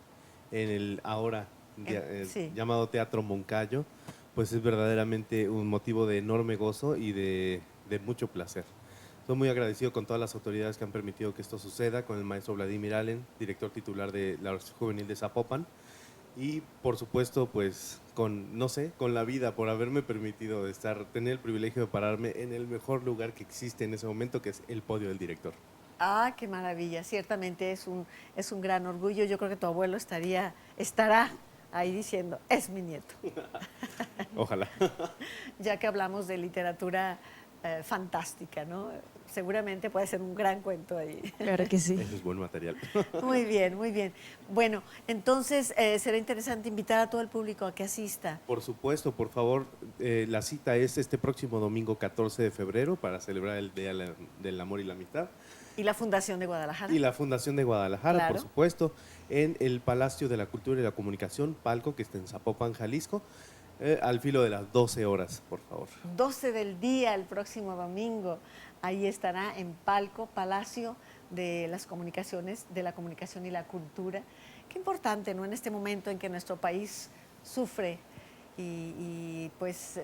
en el ahora
Sí.
llamado Teatro Moncayo, pues es verdaderamente un motivo de enorme gozo y de mucho placer. Estoy muy agradecido con todas las autoridades que han permitido que esto suceda, con el maestro Vladimir Allen, director titular de la Orquesta Juvenil de Zapopan, y por supuesto, pues con, no sé, con la vida por haberme permitido tener el privilegio de pararme en el mejor lugar que existe en ese momento, que es el podio del director.
Ah, qué maravilla. Ciertamente es un gran orgullo. Yo creo que tu abuelo estará ahí diciendo, es mi nieto.
Ojalá.
Ya que hablamos de literatura fantástica, ¿no? Seguramente puede ser un gran cuento ahí.
Claro que sí.
Eso es buen material.
Muy bien, muy bien. Bueno, entonces será interesante invitar a todo el público a que asista.
Por supuesto, por favor, la cita es este próximo domingo 14 de febrero para celebrar el Día del Amor y la Amistad.
Y la Fundación de Guadalajara.
Y la Fundación de Guadalajara,
Claro.
por supuesto, en el Palacio de la Cultura y la Comunicación, Palco, que está en Zapopan, Jalisco, al filo de las 12 horas, por favor.
12 del día el próximo domingo. Ahí estará en Palco, Palacio de las Comunicaciones, de la Comunicación y la Cultura. Qué importante, ¿no? En este momento en que nuestro país sufre y pues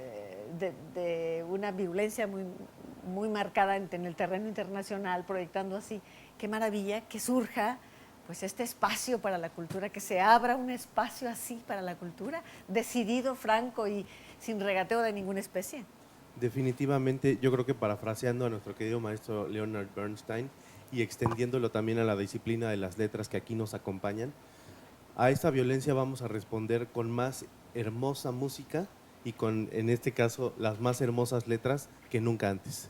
de una violencia muy marcada en el terreno internacional, proyectando así. Qué maravilla que surja pues este espacio para la cultura, que se abra un espacio así para la cultura, decidido, franco y sin regateo de ninguna especie.
Definitivamente, yo creo que parafraseando a nuestro querido maestro Leonard Bernstein y extendiéndolo también a la disciplina de las letras que aquí nos acompañan, a esta violencia vamos a responder con más hermosa música y con, en este caso, las más hermosas letras que nunca antes.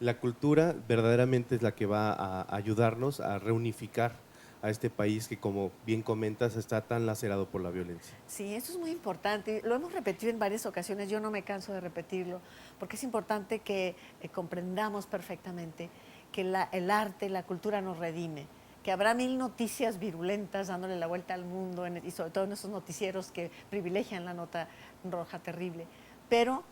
La cultura verdaderamente es la que va a ayudarnos a reunificar a este país que, como bien comentas, está tan lacerado por la violencia.
Sí, eso es muy importante. Lo hemos repetido en varias ocasiones, yo no me canso de repetirlo, porque es importante que comprendamos perfectamente que el arte, la cultura nos redime, que habrá 1000 noticias virulentas dándole la vuelta al mundo, y sobre todo en esos noticieros que privilegian la nota roja terrible. Pero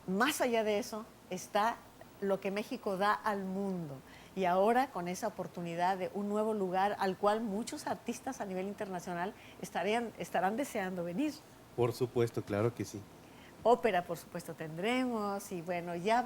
más allá de eso está lo que México da al mundo. Y ahora con esa oportunidad de un nuevo lugar al cual muchos artistas a nivel internacional estarán deseando venir.
Por supuesto, claro que sí.
Ópera, por supuesto, tendremos y bueno, ya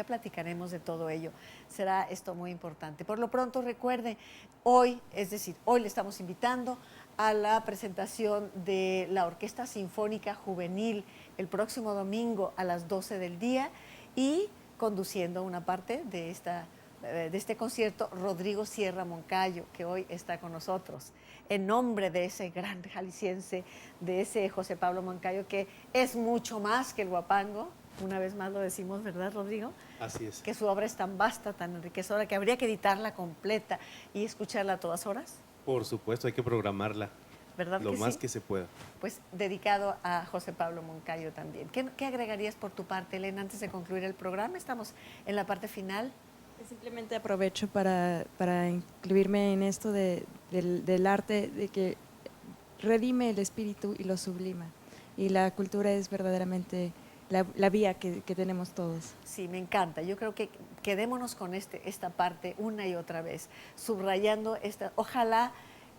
platicaremos de todo ello. Será esto muy importante. Por lo pronto, recuerde, hoy le estamos invitando a la presentación de la Orquesta Sinfónica Juvenil el próximo domingo a las 12 del día y conduciendo una parte de este concierto, Rodrigo Sierra Moncayo, que hoy está con nosotros, en nombre de ese gran jalisciense, de ese José Pablo Moncayo, que es mucho más que el Huapango, una vez más lo decimos, ¿verdad, Rodrigo?
Así es.
Que su obra es tan vasta, tan enriquecedora, que habría que editarla completa y escucharla a todas horas,
Por supuesto, hay que programarla
¿verdad
lo
que
más
sí?
que se pueda.
Pues dedicado a José Pablo Moncayo también. ¿Qué agregarías por tu parte, Elena, antes de concluir el programa? Estamos en la parte final.
Simplemente aprovecho para incluirme en esto del arte, de que redime el espíritu y lo sublima. Y la cultura es verdaderamente la vía que tenemos todos.
Sí, me encanta. Yo creo que quedémonos con esta parte una y otra vez, subrayando ojalá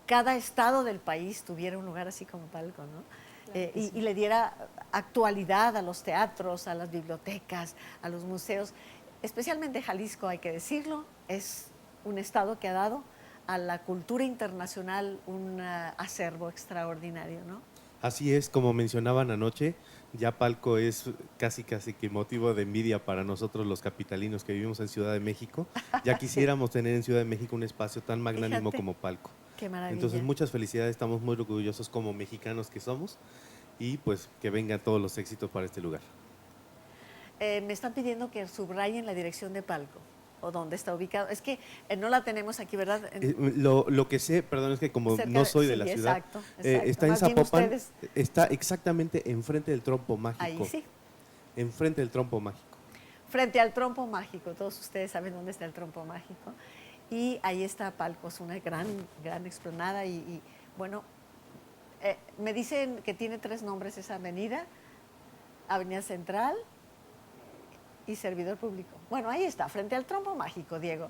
cada estado del país tuviera un lugar así como Palco, ¿no?
Claro que sí.
Y le diera actualidad a los teatros, a las bibliotecas, a los museos. Especialmente Jalisco, hay que decirlo, es un estado que ha dado a la cultura internacional un acervo extraordinario, ¿no?
Así es, como mencionaban anoche, ya Palco es casi que motivo de envidia para nosotros los capitalinos que vivimos en Ciudad de México. Ya quisiéramos tener en Ciudad de México un espacio tan magnánimo
Fíjate.
como Palco.
Qué maravilla.
Entonces, muchas felicidades, estamos muy orgullosos como mexicanos que somos y pues que vengan todos los éxitos para este lugar.
Me están pidiendo que subrayen la dirección de Palco o dónde está ubicado. Es que no la tenemos aquí, ¿verdad?
Lo que sé, perdón, es que como
Cerca
no soy de
sí,
la ciudad,
exacto.
está en
Más bien
Zapopan,
ustedes.
está exactamente enfrente del trompo mágico.
Ahí sí,
Enfrente del trompo mágico.
frente al trompo mágico. Todos ustedes saben dónde está el trompo mágico. Y ahí está Palco, es una gran explanada. Y bueno, me dicen que tiene 3 nombres esa avenida: Avenida Central y Servidor Público. Bueno, ahí está, frente al trompo mágico, Diego.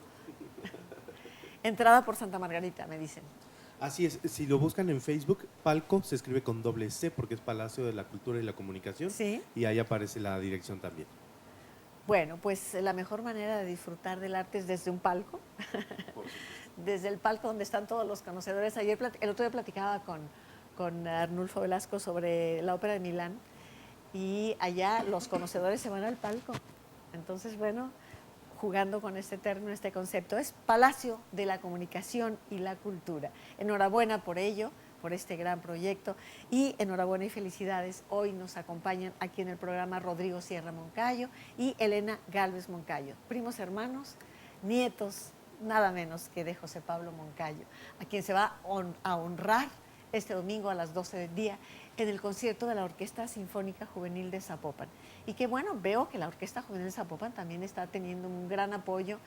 Entrada por Santa Margarita, me dicen.
Así es, si lo buscan en Facebook, Palco se escribe con doble C porque es Palacio de la Cultura y la Comunicación.
Sí.
Y ahí aparece la dirección también.
Bueno, pues la mejor manera de disfrutar del arte es desde un palco, desde el palco donde están todos los conocedores. El otro día platicaba con Arnulfo Velasco sobre la Ópera de Milán y allá los conocedores se van al palco. Entonces, bueno, jugando con este término, este concepto, es Palacio de la Comunicación y la Cultura. Enhorabuena por ello, por este gran proyecto, y enhorabuena y felicidades. Hoy nos acompañan aquí en el programa Rodrigo Sierra Moncayo y Elena Gálvez Moncayo, primos hermanos, nietos, nada menos que de José Pablo Moncayo, a quien se va a honrar este domingo a las 12 del día en el concierto de la Orquesta Sinfónica Juvenil de Zapopan. Y que bueno, veo que la Orquesta Juvenil de Zapopan también está teniendo un gran apoyo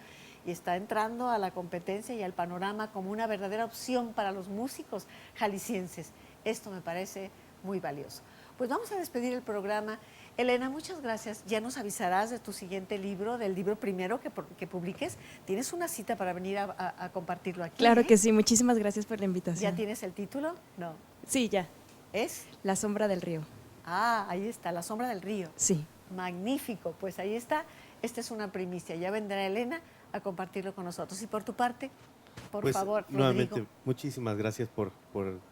y está entrando a la competencia y al panorama como una verdadera opción para los músicos jaliscienses. Esto me parece muy valioso. Pues vamos a despedir el programa. Elena, muchas gracias. Ya nos avisarás de tu siguiente libro, del libro primero que publiques. ¿Tienes una cita para venir a compartirlo aquí?
Claro que sí, muchísimas gracias por la invitación.
¿Ya tienes el título? No.
Sí, ya.
¿Es?
La sombra del río.
Ah, ahí está, La sombra del río.
Sí.
Magnífico, pues ahí está. Esta es una primicia. Ya vendrá Elena a compartirlo con nosotros. Y por tu parte, por
Pues,
favor, Rodrigo.
nuevamente, muchísimas gracias por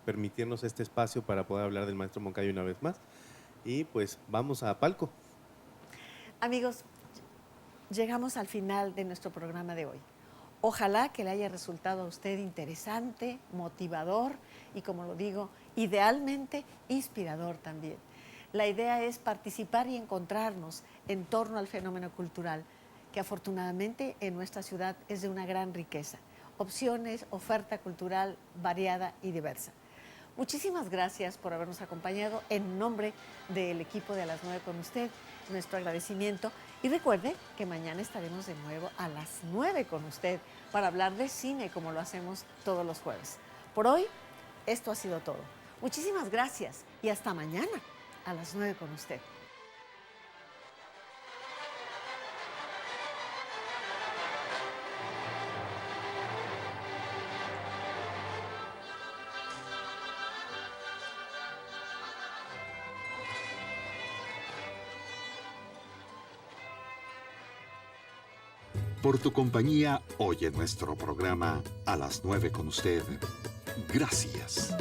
permitirnos este espacio para poder hablar del maestro Moncayo una vez más. Y pues vamos a Palco.
Amigos, llegamos al final de nuestro programa de hoy. Ojalá que le haya resultado a usted interesante, motivador y, como lo digo, idealmente inspirador también. La idea es participar y encontrarnos en torno al fenómeno cultural, que afortunadamente en nuestra ciudad es de una gran riqueza. Opciones, oferta cultural variada y diversa. Muchísimas gracias por habernos acompañado. En nombre del equipo de A las 9 con usted, nuestro agradecimiento. Y recuerde que mañana estaremos de nuevo a las 9 con usted para hablar de cine como lo hacemos todos los jueves. Por hoy, esto ha sido todo. Muchísimas gracias y hasta mañana a las 9 con usted.
Por tu compañía hoy en nuestro programa A las 9 con usted. Gracias.